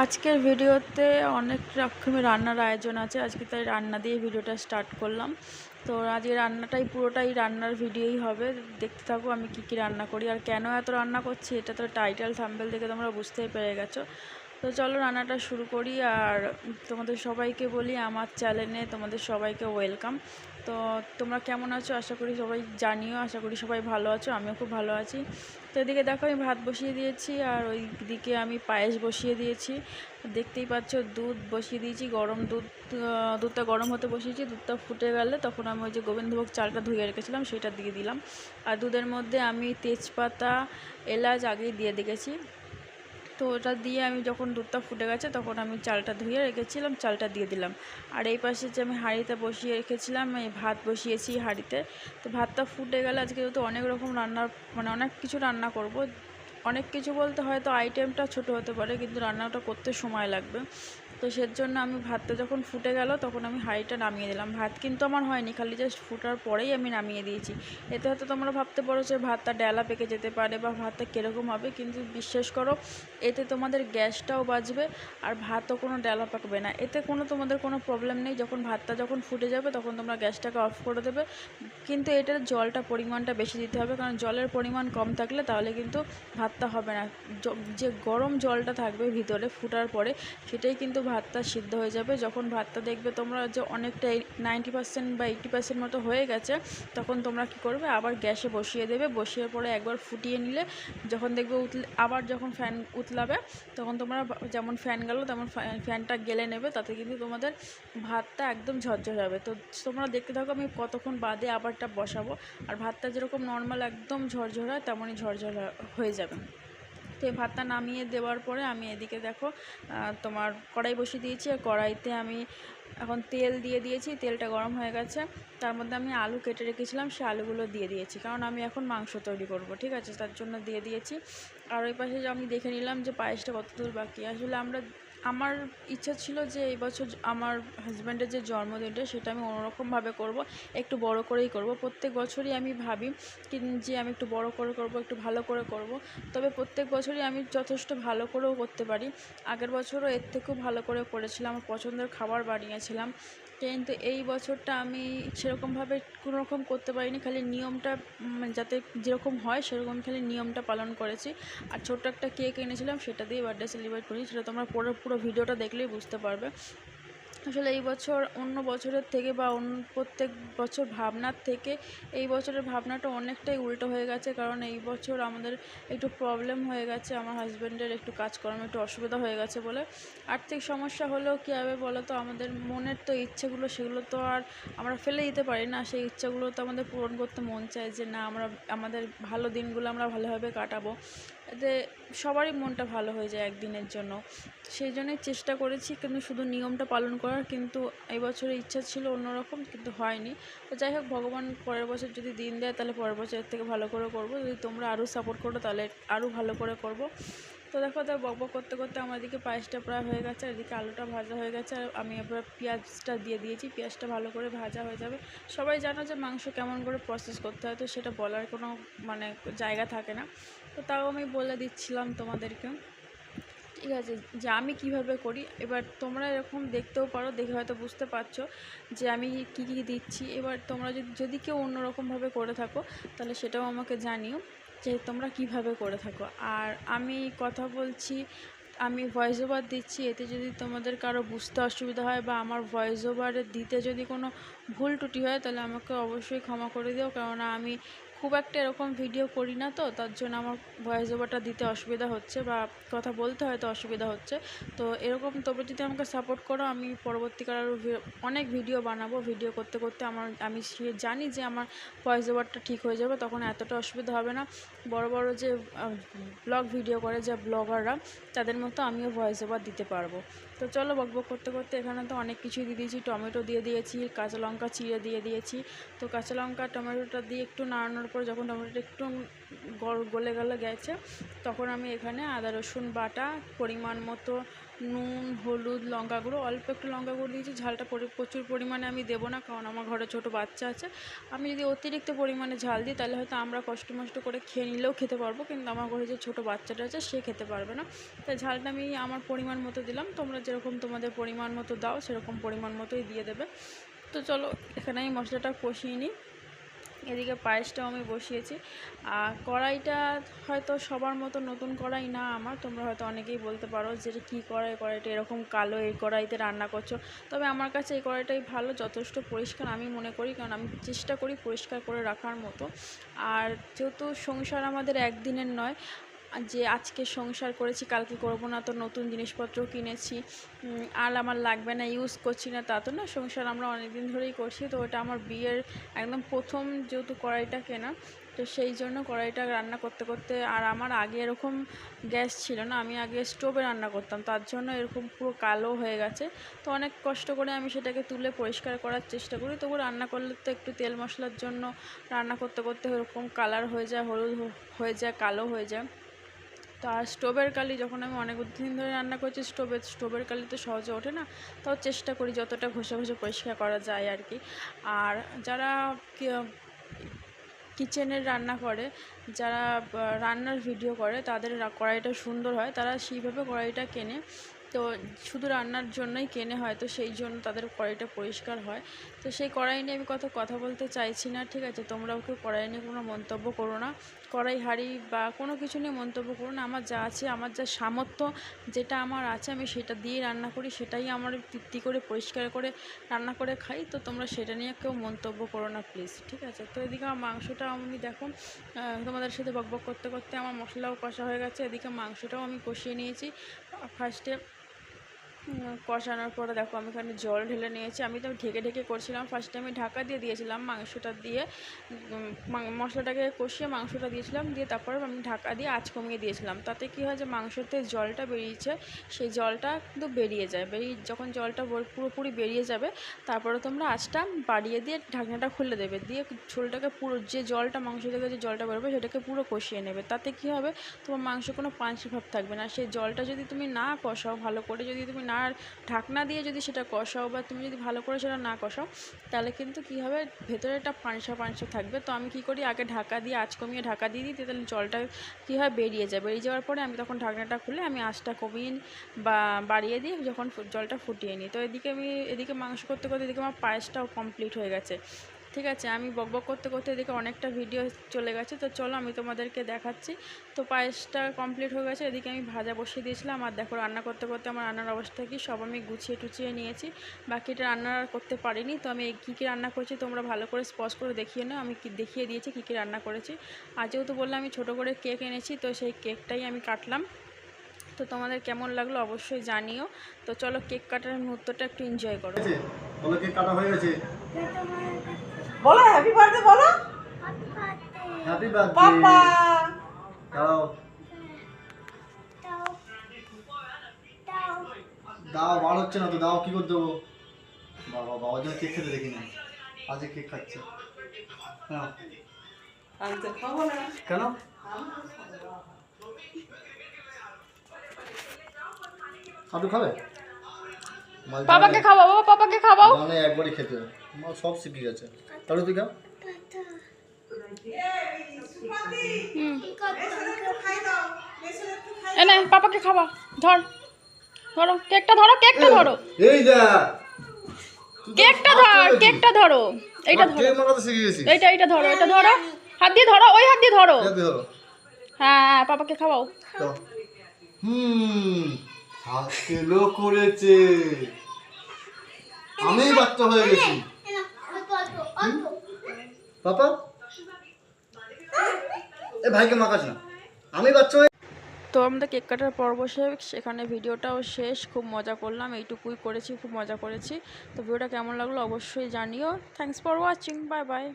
আজকের ভিডিওতে অনেক রকমের রান্নার আয়োজন আছে। আজকে তাই রান্না দিয়ে ভিডিওটা স্টার্ট করলাম। তো আজকে রান্নাটাই পুরোটাই রান্নার ভিডিওই হবে। দেখতে থাকো আমি কি রান্না করি আর কেন এত রান্না করছি, এটা তো টাইটেল থাম্বনেল দেখে তোমরা বুঝতেই পেরে গেছো। তো চলো রান্নাটা শুরু করি। আর তোমাদের সবাইকে বলি আমার চ্যানেলে তোমাদের সবাইকে ওয়েলকাম। তো তোমরা কেমন আছো আশা করি সবাই জানিও, আশা করি সবাই ভালো আছো, আমিও খুব ভালো আছি। তো এদিকে দেখো আমি ভাত বসিয়ে দিয়েছি আর ওই দিকে আমি পায়েস বসিয়ে দিয়েছি। দেখতেই পাচ্ছ দুধ বসিয়ে দিয়েছি, গরম দুধ। দুধটা গরম হতে বসিয়েছি, দুধটা ফুটে গেলে তখন আমি ওই যে গোবিন্দভোগ চালটা ধুয়ে রেখেছিলাম সেটা দিয়ে দিলাম। আর দুধের মধ্যে আমি তেজপাতা এলাচ আগেই দিয়ে দেখেছি। তো ওটা দিয়ে আমি যখন দুধটা ফুটে গেছে তখন আমি চালটা ধুয়ে রেখেছিলাম, চালটা দিয়ে দিলাম। আর এই পাশে যে আমি হাঁড়িতে বসিয়ে রেখেছিলাম, এই ভাত বসিয়েছি হাঁড়িতে। তো ভাতটা ফুটে গেলে আজকে যেহেতু অনেক রকম রান্নার অনেক কিছু রান্না করব। অনেক কিছু বলতে হয়তো আইটেমটা ছোট হতে পারে কিন্তু রান্নাটা করতে সময় লাগবে। তো সেজন্য আমি ভাতটা যখন ফুটে গেল তখন আমি হাঁড়িটা নামিয়ে দিলাম। ভাত কিন্তু আমার হয়নি, খালি জাস্ট ফুটার পরেই আমি নামিয়ে দিয়েছি। এতে হয়তো তোমরা ভাবতে পারো যে ভাতটা ডেলা পেকে যেতে পারে বা ভাতটা কীরকম হবে, কিন্তু বিশ্বাস করো এতে তোমাদের গ্যাসটাও বাঁচবে আর ভাতও কোনো ডেলা পাকবে না। এতে তোমাদের কোনো প্রবলেম নেই। যখন ফুটে যাবে তখন তোমরা গ্যাসটাকে অফ করে দেবে। কিন্তু এটার জলটা পরিমাণটা বেশি দিতে হবে, কারণ জলের পরিমাণ কম থাকলে তাহলে কিন্তু ভাতটা হবে না। যে গরম জলটা থাকবে ভিতরে ফুটার পরে সেটাই কিন্তু ভাতটা সিদ্ধ হয়ে যাবে। যখন ভাতটা দেখবে তোমরা যে অনেকটা 90% বা 80% মতো হয়ে গেছে, তখন তোমরা কি করবে, আবার গ্যাসে বসিয়ে দেবে। বসিয়ে পরে একবার ফুটিয়ে নিলে যখন দেখবে আবার যখন ফ্যান উতলাবে তখন তোমরা যেমন ফ্যান গেল তেমন ফ্যানটা গেলে নেবে, তাতে কিন্তু তোমাদের ভাতটা একদম ঝরঝরে হবে। তো তোমরা দেখতে থাকো আমি কতক্ষণ বাদে আবারটা বসাবো। আর ভাতটা যেরকম নর্মাল একদম ঝরঝরে হয় তেমনই ঝরঝরে হয়ে যাবে। তো এই ভাতটা নামিয়ে দেওয়ার পরে আমি এদিকে দেখো তোমার কড়াই বসিয়ে দিয়েছি। আর কড়াইতে আমি এখন তেল দিয়ে দিয়েছি, তেলটা গরম হয়ে গেছে। তার মধ্যে আমি আলু কেটে রেখেছিলাম, সে আলুগুলো দিয়ে দিয়েছি, কারণ আমি এখন মাংস তৈরি করব, ঠিক আছে, তার জন্য দিয়ে দিয়েছি। আর ওই পাশে যে আমি দেখে নিলাম যে পায়েসটা কত দূর বাকি। আসলে আমার ইচ্ছা ছিল যে এই বছর আমার হাজব্যান্ডের যে জন্মদিনটা সেটা আমি অন্যরকমভাবে করব, একটু বড় করেই করব। প্রত্যেক বছরই আমি ভাবি যে আমি একটু বড় করে করব, একটু ভালো করে করব। তবে প্রত্যেক বছরই আমি যথেষ্ট ভালো করেও করতে পারি। আগের বছরও এর থেকেও ভালো করে করেছিলাম, আমার পছন্দের খাবার বানিয়েছিলাম। কিন্তু এই বছরটা আমি সেরকমভাবে কোনো রকম করতে পারিনি, খালি নিয়মটা যাতে যেরকম হয় সেরকম খালি নিয়মটা পালন করেছি। আর ছোট্ট একটা কেক এনেছিলাম, সেটা দিয়ে বার্থডে সেলিব্রেট করি, সেটা তোমরা পুরো ভিডিওটা দেখলেই বুঝতে পারবে। আসলে এই বছর অন্য বছরের থেকে বা প্রত্যেক বছর ভাবনার থেকে এই বছরের ভাবনাটা অনেকটাই উল্টো হয়ে গেছে। কারণ এই বছর আমাদের একটু প্রবলেম হয়ে গেছে, আমার হাজব্যান্ডের একটু কাজকর্মে একটু অসুবিধা হয়ে গেছে বলে। আর্থিক সমস্যা হলেও কী হবে বলো তো, আমাদের মনের তো ইচ্ছেগুলো সেগুলো তো আর আমরা ফেলে দিতে পারি না। সেই ইচ্ছাগুলো তো আমাদের পূরণ করতে মন চায় যে না, আমাদের ভালো দিনগুলো আমরা ভালোভাবে কাটাবো, এতে সবারই মনটা ভালো হয়ে যায় একদিনের জন্য। সেই জন্যই চেষ্টা করেছি কিন্তু শুধু নিয়মটা পালন করার, কিন্তু এই বছরের ইচ্ছা ছিল অন্যরকম কিন্তু হয়নি। তো যাই হোক, ভগবান পরের বছর যদি দিন দেয় তাহলে পরের বছর এর থেকে ভালো করে করব। যদি তোমরা আরও সাপোর্ট করো তাহলে আরও ভালো করে করব। তো দেখো তো বকবক করতে করতে আমার এদিকে পায়েসটা প্রায় হয়ে গেছে, আর এদিকে আলুটা ভাজা হয়ে গেছে। আর আমি এবার পেঁয়াজটা দিয়ে দিয়েছি, পেঁয়াজটা ভালো করে ভাজা হয়ে যাবে। সবাই জানো যে মাংস কেমন করে প্রসেস করতে হয়, তো সেটা বলার কোনো জায়গা থাকে না। তো তাও আমি বলে দিচ্ছিলাম তোমাদেরকে, ঠিক আছে, যে আমি কিভাবে করি। এবার তোমরা এরকম দেখতেও পারো, দেখে হয়তো বুঝতে পারছো যে আমি কী কী দিচ্ছি। এবার তোমরা যদি কেউ অন্যরকমভাবে করে থাকো তাহলে সেটাও আমাকে জানিও যে তোমরা কিভাবে করে থাকো। আর আমি কথা বলছি, আমি ভয়েস ওভার দিচ্ছি, এতে যদি তোমাদের কারো বুঝতে অসুবিধা হয় বা আমার ভয়েস ওভারে দিতে যদি কোনো ভুল ত্রুটি হয় তাহলে আমাকে অবশ্যই ক্ষমা করে দিও। কেননা আমি খুব একটা এরকম ভিডিও করি না, তো তার জন্য আমার ভয়েস ওভারটা দিতে অসুবিধা হচ্ছে বা কথা বলতে হয়তো অসুবিধা হচ্ছে। তো এরকম তোমরা যদি আমাকে সাপোর্ট করো, আমি পরবর্তীকালে আরও অনেক ভিডিও বানাবো। ভিডিও করতে করতে আমি জানি যে আমার ভয়েস ওভারটা ঠিক হয়ে যাবে, তখন এতটা অসুবিধা হবে না। বড় বড় যে ব্লগ ভিডিও করে যে ব্লগাররা, তাদের মতো আমিও ভয়েস ওভার দিতে পারবো। তো চলো, বকবক করতে করতে এখানে তো অনেক কিছুই দিয়ে দিয়েছি, টমেটো দিয়ে দিয়েছি, কাঁচা লঙ্কা চিড়ে দিয়ে দিয়েছি। তো কাঁচা লঙ্কা টমেটোটা দিয়ে একটু নাড়ানোর তারপর যখন টমেটোটা একটু গলে গেছে তখন আমি এখানে আদা রসুন বাটা, পরিমাণ মতো নুন, হলুদ, লঙ্কা গুঁড়ো, অল্প একটু লঙ্কা গুঁড়ো দিয়েছি। ঝালটা প্রচুর পরিমাণে আমি দেবো না, কারণ আমার ঘরে ছোটো বাচ্চা আছে। আমি যদি অতিরিক্ত পরিমাণে ঝাল দিই তাহলে হয়তো আমরা কষ্ট মষ্ট করে খেয়ে নিলেও খেতে পারবো, কিন্তু আমার ঘরে যে ছোটো বাচ্চাটা আছে সে খেতে পারবে না। তাই ঝালটা আমি আমার পরিমাণ মতো দিলাম, তোমরা যেরকম তোমাদের পরিমাণ মতো দাও সেরকম পরিমাণ মতোই দিয়ে দেবে। তো চলো এখানে আমি মশলাটা কষিয়ে নিই। এদিকে পায়েসটাও আমি বসিয়েছি। আর কড়াইটা হয়তো সবার মতো নতুন কড়াই না আমার, তোমরা হয়তো অনেকেই বলতে পারো যে কী কড়াইটা এরকম কালো, এই কড়াইতে রান্না করছো। তবে আমার কাছে এই কড়াইটাই ভালো, যথেষ্ট পরিষ্কার আমি মনে করি, কারণ আমি চেষ্টা করি পরিষ্কার করে রাখার মতো। আর যেহেতু সংসার আমাদের একদিনের নয়, যে আজকে সংসার করেছি কালকে করবো না, তো নতুন জিনিসপত্র কিনেছি আর আমার লাগবে না, ইউজ করছি না, তা তো না। সংসার আমরা অনেক দিন ধরেই করছি। তো ওটা আমার বিয়ের একদম প্রথম যেহেতু কড়াইটা কেনা, তো সেই জন্য কড়াইটা রান্না করতে করতে, আর আমার আগে এরকম গ্যাস ছিল না, আমি আগে স্টোভে রান্না করতাম, তার জন্য এরকম পুরো কালো হয়ে গেছে। তো অনেক কষ্ট করে আমি সেটাকে তুলে পরিষ্কার করার চেষ্টা করি। তবু রান্না করলে তো একটু তেল মশলার জন্য রান্না করতে করতে এরকম কালার হয়ে যায়, হলুদ হয়ে যায়, কালো হয়ে যায়। তো আর স্টোভের কালি যখন আমি অনেক দিন ধরে রান্না করছি স্টোভের কালি তো সহজে ওঠে না, তাও চেষ্টা করি যতটা ঘষে পরিষ্কার করা যায় আর কি। আর যারা কিচেনের রান্না করে, যারা রান্নার ভিডিও করে, তাদের কড়াইটা সুন্দর হয়, তারা সেইভাবে কড়াইটা কেনে। তো শুধু রান্নার জন্যই কেনে, হয়তো সেই জন্য তাদের কড়াইটা পরিষ্কার হয়। তো সেই কড়াই নিয়ে আমি কথা বলতে চাইছি না, ঠিক আছে? তোমরাও কেউ কড়াই নিয়ে কোনো মন্তব্য করো না, কড়াই হাঁড়ি বা কোনো কিছু নিয়ে মন্তব্য করো না। আমার যা আছে, আমার যা সামর্থ্য, যেটা আমার আছে, আমি সেটা দিয়েই রান্না করি, সেটাই আমার তৃপ্তি করে পরিষ্কার করে রান্না করে খাই। তো তোমরা সেটা নিয়ে কেউ মন্তব্য করো না প্লিজ, ঠিক আছে? তো এদিকে আমার মাংসটা আমি দেখো তোমাদের সাথে বকবক করতে করতে আমার মশলাও কষা হয়ে গেছে। এদিকে মাংসটাও আমি কষিয়ে নিয়েছি। ফার্স্টে কষানোর পরে দেখো আমি এখানে জল ঢেলে নিয়েছি। আমি তো ঢেকে করছিলাম, ফার্স্টে আমি ঢাকা দিয়ে দিয়েছিলাম, মাংসটা দিয়ে মশলাটাকে কষিয়ে মাংসটা দিয়েছিলাম, দিয়ে তারপর আমি ঢাকা দিয়ে আঁচ কমিয়ে দিয়েছিলাম। তাতে কী হয় যে মাংসতে জলটা বেরিয়েছে, সেই জলটা কিন্তু বেরিয়ে যায়। যখন জলটা পুরোপুরি বেরিয়ে যাবে, তারপরে তোমরা আঁচটা বাড়িয়ে দিয়ে ঢাকনাটা খুলে দেবে, দিয়ে ঝোলটাকে পুরো, যে জলটা মাংস থেকে যে জলটা বেরোবে সেটাকে পুরো কষিয়ে নেবে। তাতে কী হবে, তোমার মাংস কোনো পাঁচি ভাব থাকবে না। সেই জলটা যদি তুমি না কষাও ভালো করে, যদি তুমি না ঢাকনা দিয়ে যদি সেটা কষাও, বা তুমি যদি ভালো করে সেটা না কষাও, তাহলে কিন্তু কী হবে, ভেতরে একটা পাঁচা থাকবে। তো আমি কী করি, আগে ঢাকা দিয়ে আঁচ কমিয়ে ঢাকা দিয়ে দিই, তাহলে জলটা কী হয়, বেরিয়ে যাওয়ার পরে আমি তখন ঢাকনাটা খুলে আমি আঁচটা কমিয়ে বা বাড়িয়ে দিয়ে যখন জলটা ফুটিয়ে নিই। তো এদিকে মাংস করতে এদিকে আমার পায়েসটাও কমপ্লিট হয়ে গেছে, ঠিক আছে? আমি বকবক করতে এদিকে অনেকটা ভিডিও চলে গেছে। তো চলো আমি তোমাদেরকে দেখাচ্ছি। তো পায়েসটা কমপ্লিট হয়ে গেছে, এদিকে আমি ভাজা বসিয়ে দিয়েছিলাম। আর দেখো রান্না করতে আমার রান্নার অবস্থা কি, সব আমি গুছিয়ে নিয়েছি। বাকিটা রান্না করতে পারিনি। তো আমি কী রান্না করেছি তোমরা ভালো করে স্পষ্ট করে দেখিয়ে নাও, আমি দেখিয়ে দিয়েছি কী রান্না করেছি। আর যেহেতু বললাম আমি ছোটো করে কেক এনেছি, তো সেই কেকটাই আমি কাটলাম। তো তোমাদের কেমন লাগলো অবশ্যই জানিও। তো চলো কেক কাটার মুহূর্তটা একটু এনজয় করো। বলো কেক কাটা হয়ে গেছে, বলো হ্যাপি বার্থডে, বলো হ্যাপি বার্থডে পাপা। দাও দাও, বার হচ্ছে না তো, দাও কি করে দেবো? বাবার জন্য কেক খেতে দেখি না, আজকে কেক খাচ্ছে। হ্যাঁ আনতে খাবো না কেন? আপনি খাবে? পাপাকে খাওয়াও, বাবা পাপাকে খাওয়াও। মানে একবারই খেতে মা সব শিখে গেছে। তাহলে তুই খা। এনে পাপাকে খাওয়া, ধরো কেকটা ধরো, এই যা কেকটা ধরো, এইটা ধরো, কেক মাখাতে শিখে গেছিস? এইটা ধরো, এটা ধরো, হাত দিয়ে ধরো, ওই হাত দিয়ে ধরো। এই ধরো। হ্যাঁ পাপাকে খাওয়াও। তো হাতেলো করেছে, আমি বাচ্চা হয়ে গেছি। পাপা এ ভাইকে মাখাস না, আমি বাচ্চা হয়ে। তো আমাদের কেক কাটার পর্ব শেষ, সেখানে ভিডিওটাও শেষ। খুব মজা করলাম, এইটুকুই করেছি, খুব মজা করেছি। তো ভিডিওটা কেমন লাগলো অবশ্যই জানিও। Thanks for watching, bye bye.